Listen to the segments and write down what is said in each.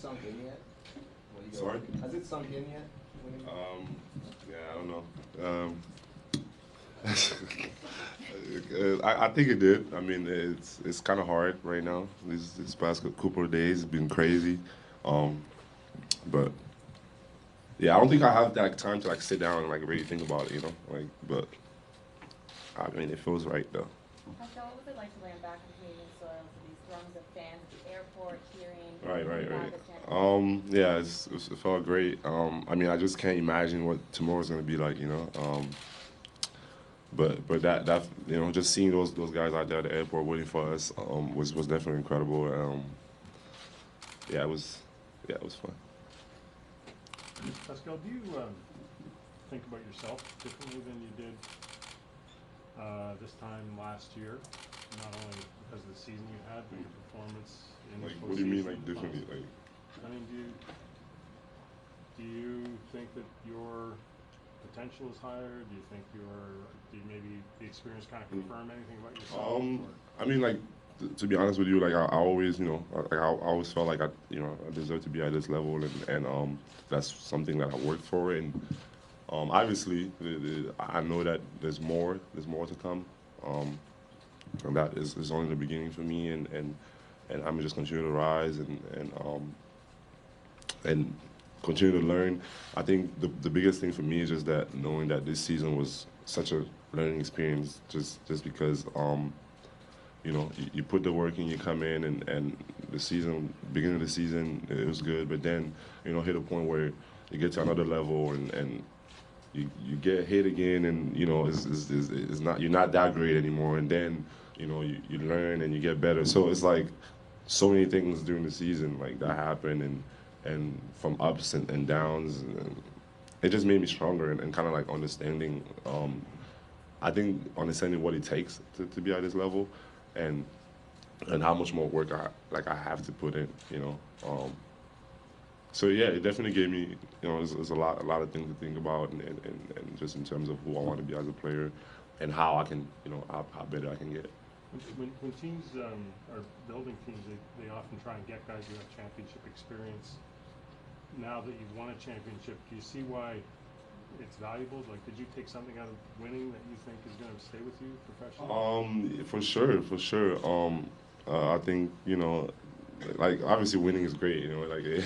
sunk in yet? Sorry? Has it sunk in yet? Yeah, I don't know. I think it did. I mean, it's kind of hard right now. This past couple of days has been crazy, um, but yeah, I don't think I have that time to like sit down and like really think about it, you know. Like, but I mean, it feels right though. Pascal, what was it like to land back on Canadian soil to these throngs of fans at the airport, cheering, Right, right, back right. as champions? Yeah, it felt great. I mean, I just can't imagine what tomorrow's gonna be like, you know. But that you know, just seeing those guys out there at the airport waiting for us was definitely incredible. Yeah, it was fun. Pascal, do you think about yourself differently than you did this time last year? Not only because of the season you had, but your performance in Like, the postseason. what do you mean, like differently? Like, I mean, do you think that your potential is higher? Do you think do you maybe the experience kind of confirm anything about yourself? I mean, like to be honest with you, like I always, you know, like I always felt like you know, I deserve to be at this level, and that's something that I worked for, and obviously, I know that there's more to come, and that is only the beginning for me, and I'm just continue to rise and continue to learn. I think the biggest thing for me is just that knowing that this season was such a learning experience, just because you know you put the work in, you come in, and the season beginning of the season it was good, but then you know hit a point where you get to another level and you get hit again, and you know it's not you're not that great anymore, and then you know you learn and you get better. So it's like so many things during the season like that happen, and from ups and downs, and it just made me stronger and kind of like understanding. I think understanding what it takes to be at this level, and and how much more work I have to put in, you know. So yeah, it definitely gave me, you know, there's a lot of things to think about, and just in terms of who I want to be as a player, and how I can, you know, how better I can get. When teams are building teams, they often try and get guys who have championship experience. Now that you've won a championship, do you see why it's valuable? Like, did you take something out of winning that you think is going to stay with you professionally? For sure, for sure. I think you know, like obviously winning is great, you know, like it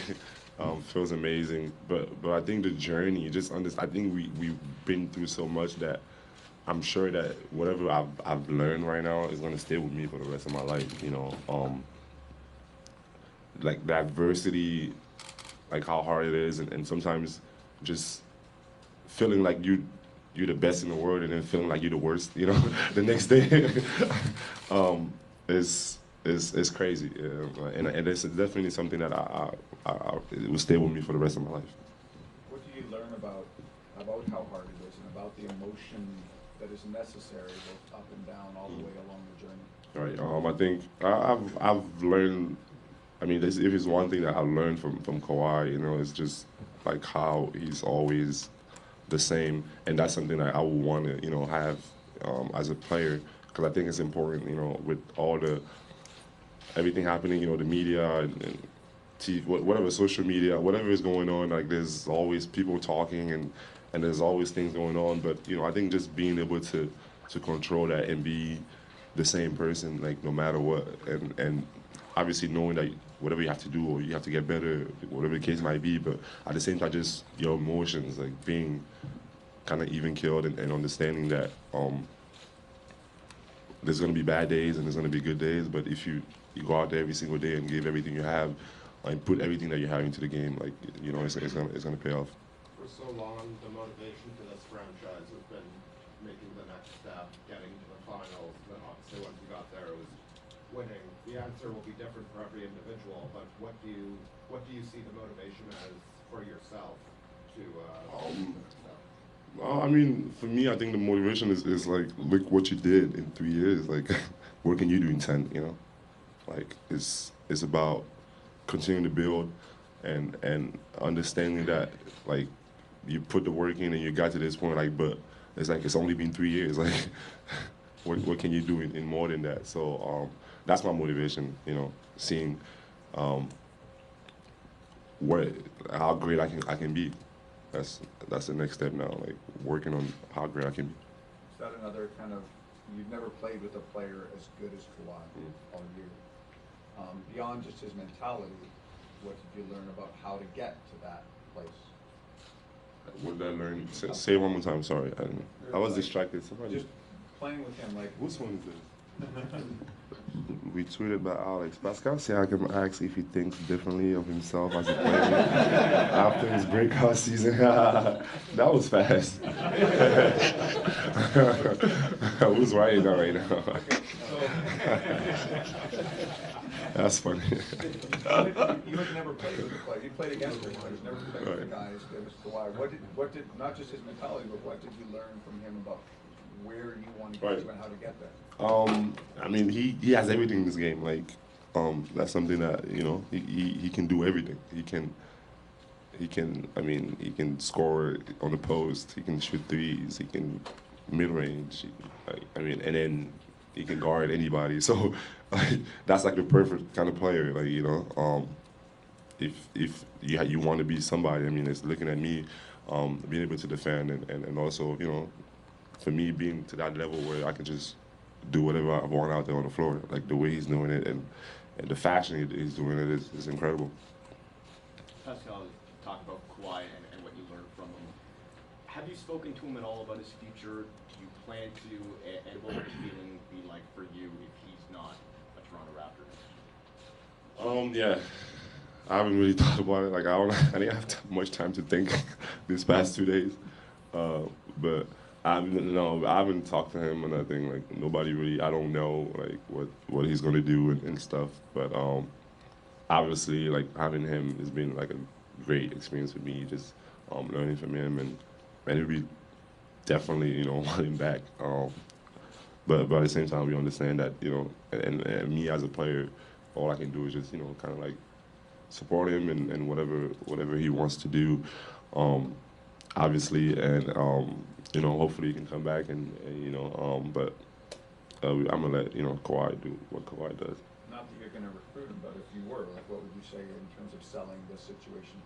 feels amazing. But I think the journey, just understand. I think we've been through so much that I'm sure that whatever I've learned right now is gonna stay with me for the rest of my life. You know, like the adversity, like how hard it is, and sometimes just feeling like you're the best in the world, and then feeling like you're the worst, you know, the next day, is is crazy, and it's definitely something that it will stay with me for the rest of my life. What do you learn about how hard it is and about the emotion that is necessary both up and down all the way along the journey? Right. I think I've learned. I mean, if it's one thing that I've learned from Kawhi, you know, it's just like how he's always the same, and that's something that I would want to, you know, have as a player, because I think it's important, you know, with all the everything happening, you know, the media and TV, whatever social media, whatever is going on, like there's always people talking and there's always things going on, but you know, I think just being able to control that and be the same person, like no matter what, and obviously knowing that whatever you have to do or you have to get better, whatever the case might be, but at the same time, just your emotions, like being kind of even killed and understanding that there's gonna be bad days and there's gonna be good days, but if you go out there every single day and give everything you have, and put everything that you have into the game, like you know, it's gonna pay off. For so long, the motivation for this franchise has been making the next step, getting to the finals. Then obviously, once you got there, it was winning. The answer will be different for every individual. But what do you see the motivation as for yourself to the next step? Well, I mean, for me, I think the motivation is like, look what you did in 3 years. Like, what can you do in 10? You know, like it's about continuing to build and understanding that like you put the work in and you got to this point. Like, but it's like it's only been 3 years. Like, what can you do in more than that? So that's my motivation. You know, seeing what how great I can be. That's the next step now, like working on how great I can be. Is that another kind of, you've never played with a player as good as Kawhi all year. Beyond just his mentality, what did you learn about how to get to that place? What did I learn? Say it one more time. Sorry, I was distracted. Somebody. Just playing with him, like. Whose one is this? We tweeted by Alex. Pascal Siakam asks if he thinks differently of himself as a player after his breakout season. That was fast. Who's writing that right now? That's funny. You had never played with the player. You played against the players, never played with the guy as good as Kawhi. What did, not just his mentality, but what did you learn from him about where you want to get to and how to get there? I mean, he has everything in this game. Like, that's something that, you know, he can do everything. He can. I mean, he can score on the post. He can shoot threes. He can mid range. I mean, and then he can guard anybody. So, like, that's like the perfect kind of player. Like, you know, if you want to be somebody, I mean, it's looking at me, being able to defend and also, you know, for me being to that level where I can just do whatever I want out there on the floor, like the way he's doing it and the fashion he's doing it is incredible. Pascal, talk about Kawhi and what you learned from him. Have you spoken to him at all about his future? Do you plan to? And what would the feeling be like for you if he's not a Toronto Raptor? Yeah, I haven't really thought about it. Like I didn't have much time to think these past 2 days, but. I haven't talked to him or nothing. Like nobody really. I don't know like what he's gonna do and stuff. But obviously, like having him has been like a great experience for me. Just learning from him and it'll be definitely, you know, wanting back. But at the same time, we understand that, you know, and me as a player, all I can do is just, you know, kind of like support him and whatever he wants to do. Obviously, and you know, hopefully he can come back and you know, but I'm gonna let, you know, Kawhi do what Kawhi does. Not that you're going to recruit him, but if you were, like, what would you say in terms of selling this situation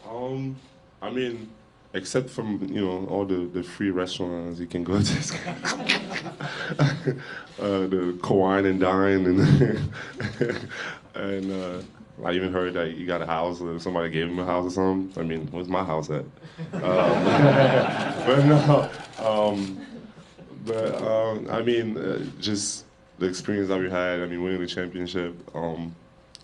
to him? I mean, except from, you know, all the free restaurants he can go to, the Kawhi and Dine and I even heard that he got a house, or somebody gave him a house or something. I mean, where's my house at? But no, I mean, just the experience that we had. I mean, winning the championship.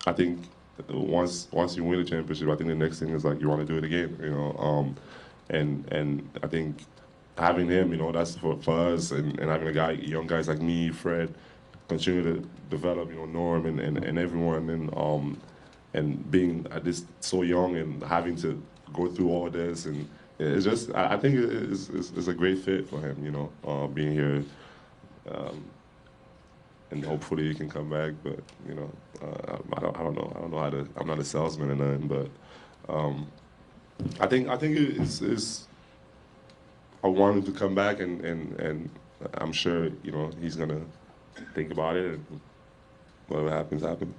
I think once you win the championship, I think the next thing is like you want to do it again. You know, and I think having him, you know, that's for us, and having young guys like me, Fred, continue to develop, you know, Norm and everyone, and being so young and having to go through all this, and it's just, I think it's a great fit for him, you know, being here, and hopefully he can come back. But you know, I don't know how to. I'm not a salesman or nothing, but I think it's. I want him to come back, and I'm sure, you know, he's gonna think about it, and whatever happens, happens.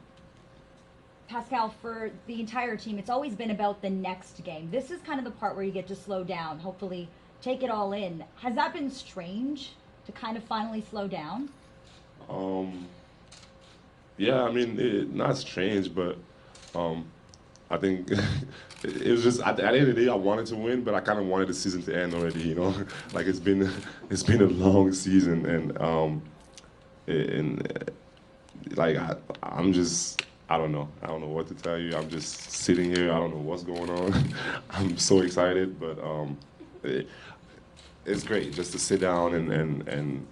Pascal, for the entire team, it's always been about the next game. This is kind of the part where you get to slow down, hopefully take it all in. Has that been strange to kind of finally slow down? Yeah, I mean, not strange, but I think it was just at the end of the day, I wanted to win, but I kind of wanted the season to end already. You know, like it's been a long season, and like I'm just. I don't know what to tell you. I'm just sitting here. I don't know what's going on. I'm so excited, but it's great just to sit down and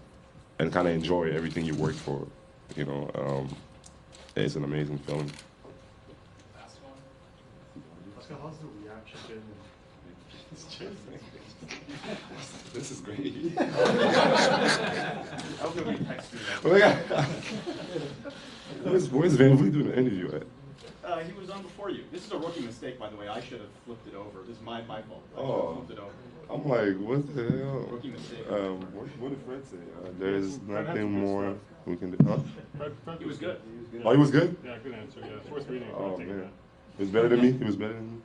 kind of enjoy everything you worked for. You know, it's an amazing feeling. Pascal, how's the reaction been? This is great. How can we text you? Where's Van Vliet doing an interview at? He was on before you. This is a rookie mistake, by the way. I should have flipped it over. This is my fault. I should have flipped it over. I'm like, what the hell? Rookie mistake. What did Fred say? There's nothing more we can do. Huh? Fred He was good. Oh, he was good? Yeah, good answer. Yeah, it's worth reading. Oh man. He was better than me. He was better than me.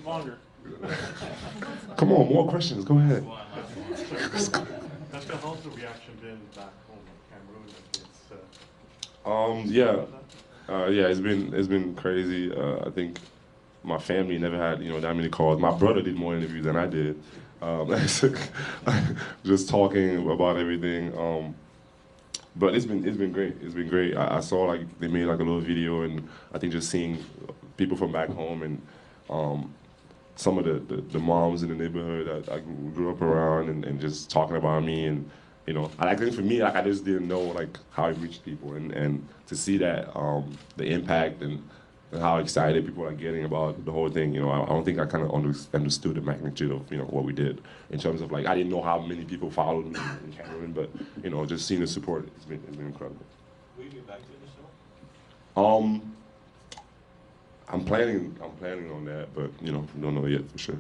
Longer. Come on, more questions. Go ahead. Pascal, how's the reaction been back home in Cameroon? Yeah, it's been crazy. I think my family never had that many calls. My brother did more interviews than I did. Just talking about everything. But it's been great. It's been great. I saw like they made like a little video, and I think just seeing people from back home and some of the moms in the neighborhood that I grew up around and just talking about me, and I think for me, like, I just didn't know like how it reached people, and to see that the impact and how excited people are getting about the whole thing. I don't think I kind of understood the magnitude of what we did in terms of like I didn't know how many people followed me in Cameroon, but just seeing the support, it's been incredible. Will you be back to the show? I'm planning on that, but don't know yet for sure.